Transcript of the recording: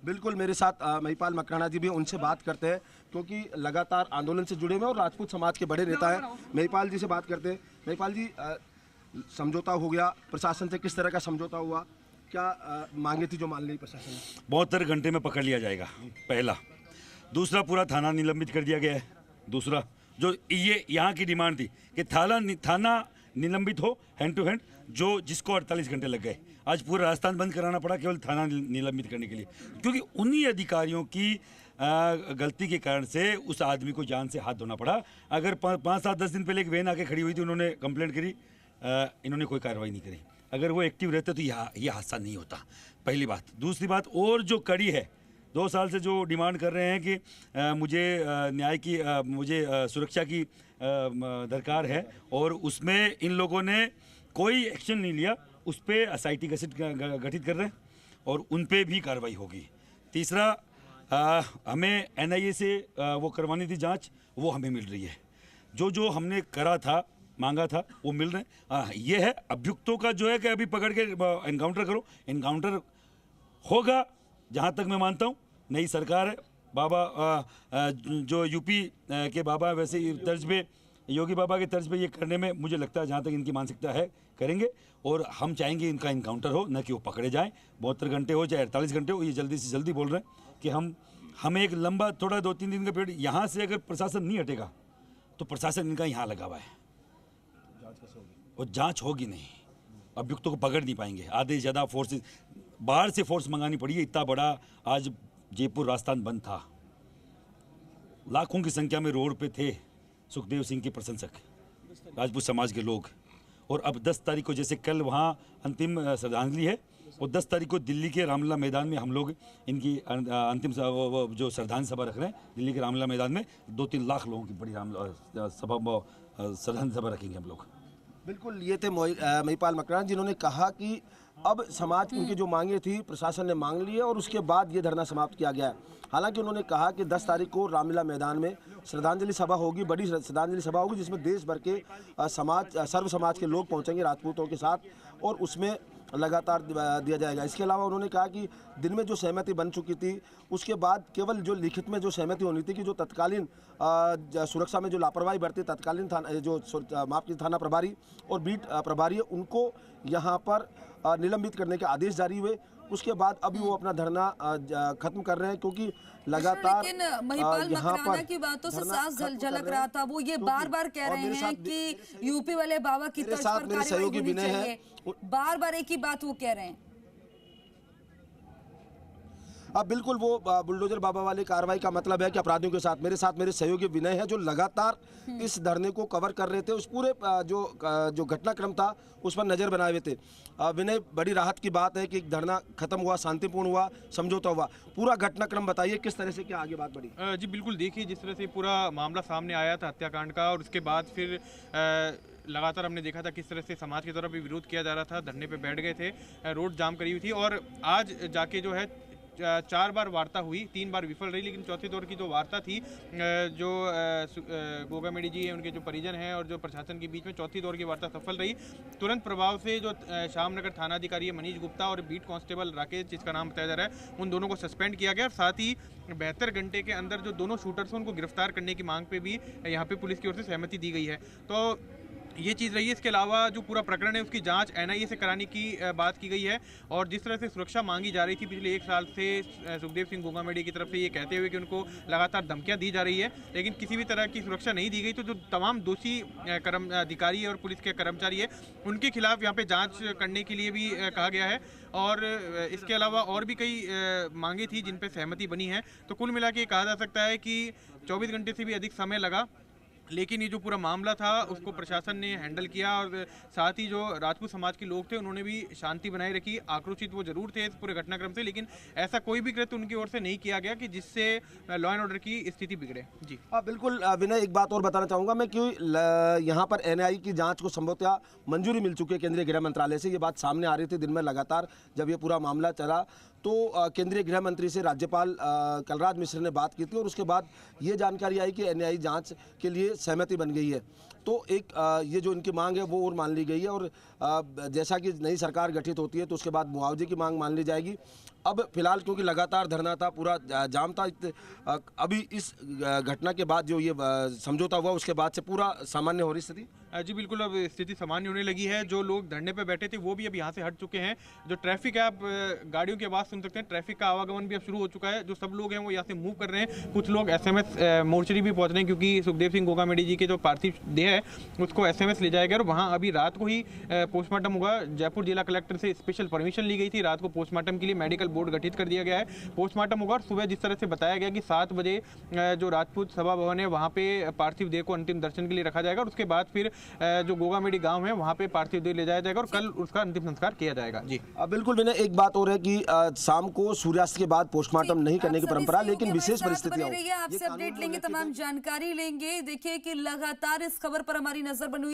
बिल्कुल मेरे साथ महिपाल मकराना जी भी, उनसे बात करते हैं क्योंकि लगातार आंदोलन से जुड़े हुए और राजपूत समाज के बड़े नेता हैं। महिपाल जी से बात करते हैं। महिपाल जी, समझौता हो गया, प्रशासन से किस तरह का समझौता हुआ, क्या मांगे थी जो मान ली प्रशासन ने? 72 घंटे में पकड़ लिया जाएगा, पहला। दूसरा, पूरा थाना निलंबित कर दिया गया है। दूसरा, जो ये यहाँ की डिमांड थी कि थाना निलंबित हो हैंड टू हैंड, जो जिसको 48 घंटे लग गए, आज पूरा राजस्थान बंद कराना पड़ा केवल थाना निलंबित करने के लिए, क्योंकि उन्हीं अधिकारियों की गलती के कारण से उस आदमी को जान से हाथ धोना पड़ा। अगर 5-7-10 दिन पहले एक वैन आके खड़ी हुई थी, उन्होंने कंप्लेंट करी, इन्होंने कोई कार्रवाई नहीं करी। अगर वो एक्टिव रहते तो ये हादसा नहीं होता, पहली बात। दूसरी बात, और जो कड़ी है, 2 साल से जो डिमांड कर रहे हैं कि मुझे न्याय की, मुझे सुरक्षा की दरकार है, और उसमें इन लोगों ने कोई एक्शन नहीं लिया। उस पर SIT गठित कर रहे हैं और उन पे भी कार्रवाई होगी। तीसरा, हमें NIA से वो करवानी थी जांच, वो हमें मिल रही है। जो हमने करा था, मांगा था, वो मिल रहे हैं। ये है अभियुक्तों का जो है कि अभी पकड़ के एनकाउंटर करो, एनकाउंटर होगा। जहाँ तक मैं मानता हूँ, नई सरकार है, बाबा जो यूपी के बाबा, वैसे ही तर्ज पे, योगी बाबा के तर्ज पे ये करने में मुझे लगता है, जहाँ तक इनकी मानसिकता है, करेंगे। और हम चाहेंगे इनका इनकाउंटर हो, न कि वो पकड़े जाएं। 72 घंटे हो चाहे 48 घंटे हो, ये जल्दी से जल्दी बोल रहे हैं कि हमें एक लंबा, थोड़ा 2-3 दिन का पीरियड, यहाँ से अगर प्रशासन नहीं हटेगा तो प्रशासन इनका यहाँ लगा हुआ है और जांच होगी नहीं, अभियुक्तों को पकड़ नहीं पाएंगे। आधे से ज़्यादा फोर्सेस, बाहर से फोर्स मंगानी पड़ी है। इतना बड़ा आज जयपुर राजस्थान बंद था, लाखों की संख्या में रोड पे थे सुखदेव सिंह के प्रशंसक, राजपूत समाज के लोग। और अब 10 तारीख को, जैसे कल वहाँ अंतिम श्रद्धांजलि है, और 10 तारीख को दिल्ली के रामलीला मैदान में हम लोग इनकी अंतिम जो श्रद्धांजलि सभा रख रहे हैं, दिल्ली के रामलीला मैदान में 2-3 लाख लोगों की बड़ी श्रद्धांजलि सभा रखेंगे हम लोग। बिल्कुल, ये थे महिपाल मकराना, जिन्होंने कहा कि अब समाज की उनकी जो मांगे थी प्रशासन ने मांग ली है और उसके बाद ये धरना समाप्त किया गया है। हालांकि उन्होंने कहा कि 10 तारीख को रामलीला मैदान में श्रद्धांजलि सभा होगी, बड़ी श्रद्धांजलि सभा होगी, जिसमें देश भर के सर्व समाज के लोग पहुंचेंगे राजपूतों के साथ, और उसमें लगातार दिया जाएगा। इसके अलावा उन्होंने कहा कि दिन में जो सहमति बन चुकी थी, उसके बाद केवल जो लिखित में जो सहमति होनी थी कि जो तत्कालीन सुरक्षा में जो लापरवाही बरती तत्कालीन थाना प्रभारी और बीट प्रभारी है, उनको यहाँ पर निलंबित करने के आदेश जारी हुए। उसके बाद अभी वो अपना धरना खत्म कर रहे हैं, क्योंकि लगातार लेकिन महिपाल मकराना की बातों से साफ झलक रहा था, वो ये बार-बार कह रहे हैं कि यूपी वाले बाबा की तर्ज पर कार्रवाई होनी चाहिए। बार-बार एक ही बात वो कह रहे हैं। अब बिल्कुल वो बुलडोजर बाबा वाली कार्रवाई का मतलब है कि अपराधियों के साथ मेरे सहयोगी विनय है, जो लगातार इस धरने को कवर कर रहे थे, उस पूरे जो घटनाक्रम था उस पर नज़र बनाए हुए थे। विनय, बड़ी राहत की बात है कि धरना खत्म हुआ, शांतिपूर्ण हुआ, समझौता हुआ। पूरा घटनाक्रम बताइए, किस तरह से क्या आगे बात बढ़ी? जी बिल्कुल, देखिए जिस तरह से पूरा मामला सामने आया था हत्याकांड का, और उसके बाद फिर लगातार हमने देखा था किस तरह से समाज की तरफ भी विरोध किया जा रहा था, धरने पे बैठ गए थे, रोड जाम करी हुई थी। और आज जाके जो है 4 बार वार्ता हुई, 3 बार विफल रही, लेकिन चौथे दौर की जो वार्ता थी, जो गोगामेडी जी हैं, उनके जो परिजन हैं और जो प्रशासन के बीच में चौथी दौर की वार्ता सफल रही। तुरंत प्रभाव से जो श्यामनगर थानाधिकारी है मनीष गुप्ता और बीट कांस्टेबल राकेश, जिसका नाम बताया जा रहा है, उन दोनों को सस्पेंड किया गया। और साथ ही 72 घंटे के अंदर जो दोनों शूटर्स हैं उनको गिरफ्तार करने की मांग पे भी यहाँ पे पुलिस की ओर से सहमति दी गई है। तो ये चीज़ रही है। इसके अलावा जो पूरा प्रकरण है उसकी जांच NIA से कराने की बात की गई है। और जिस तरह से सुरक्षा मांगी जा रही थी पिछले 1 साल से सुखदेव सिंह गोगामेडी की तरफ से, ये कहते हुए कि उनको लगातार धमकियां दी जा रही है, लेकिन किसी भी तरह की सुरक्षा नहीं दी गई, तो जो तमाम दोषी अधिकारी और पुलिस के कर्मचारी है उनके खिलाफ यहाँ पे जाँच करने के लिए भी कहा गया है। और इसके अलावा और भी कई मांगे थी जिन पर सहमति बनी है। तो कुल मिला के कहा जा सकता है कि 24 घंटे से भी अधिक समय लगा, लेकिन ये जो पूरा मामला था उसको प्रशासन ने हैंडल किया। और साथ ही जो राजपूत समाज के लोग थे उन्होंने भी शांति बनाए रखी। आक्रोशित वो जरूर थे इस पूरे घटनाक्रम से, लेकिन ऐसा कोई भी कृत्य उनकी ओर से नहीं किया गया कि जिससे लॉ एंड ऑर्डर की स्थिति बिगड़े। जी बिल्कुल विनय, एक बात और बताना चाहूँगा मैं कि यहाँ पर NIA की जाँच को संभवतः मंजूरी मिल चुकी है केंद्रीय गृह मंत्रालय से। ये बात सामने आ रही थी दिन में लगातार जब ये पूरा मामला चला, तो केंद्रीय गृह मंत्री से राज्यपाल कलराज मिश्र ने बात की थी और उसके बाद ये जानकारी आई कि NIA जांच के लिए सहमति बन गई है। तो एक ये जो इनकी मांग है वो और मान ली गई है। और जैसा कि नई सरकार गठित होती है तो उसके बाद मुआवजे की मांग मान ली जाएगी। अब फिलहाल क्योंकि लगातार धरना था, पूरा जाम था, अभी इस घटना के बाद जो ये समझौता हुआ उसके बाद से पूरा सामान्य हो रही स्थिति। जी बिल्कुल, अब स्थिति सामान्य होने लगी है। जो लोग धरने पे बैठे थे वो भी अब यहाँ से हट चुके हैं। जो ट्रैफिक है, आप गाड़ियों की आवाज़ सुन सकते हैं, ट्रैफिक का आवागमन भी अब शुरू हो चुका है। जो सब लोग हैं वो यहाँ से मूव कर रहे हैं। कुछ लोग SMS मोर्चरी भी पहुँच रहे हैं, क्योंकि सुखदेव सिंह गोगामेडी जी के जो पार्थिव देह है उसको SMS ले जाया गया और वहाँ अभी रात को ही पोस्टमार्टम होगा। जयपुर जिला कलेक्टर से स्पेशल परमिशन ली गई थी, रात को पोस्टमार्टम के लिए मेडिकल बोर्ड गठित कर दिया गया है। पोस्टमार्टम होगा और सुबह जिस तरह से बताया गया कि 7 बजे जो राजपूत सभा भवन है वहाँ पे पार्थिव देह को अंतिम दर्शन के लिए रखा जाएगा और उसके बाद फिर जो गोगामेडी गांव है वहाँ पे पार्थिव देह ले जाया जाएगा और कल उसका अंतिम संस्कार किया जाएगा। जी बिल्कुल विनय, एक बात और है कि शाम को सूर्यास्त के बाद पोस्टमार्टम नहीं करने की परंपरा, लेकिन विशेष परिस्थितियां आपसे अपडेट लेंगे, तमाम जानकारी लेंगे। देखिए कि लगातार इस खबर पर हमारी नजर बनी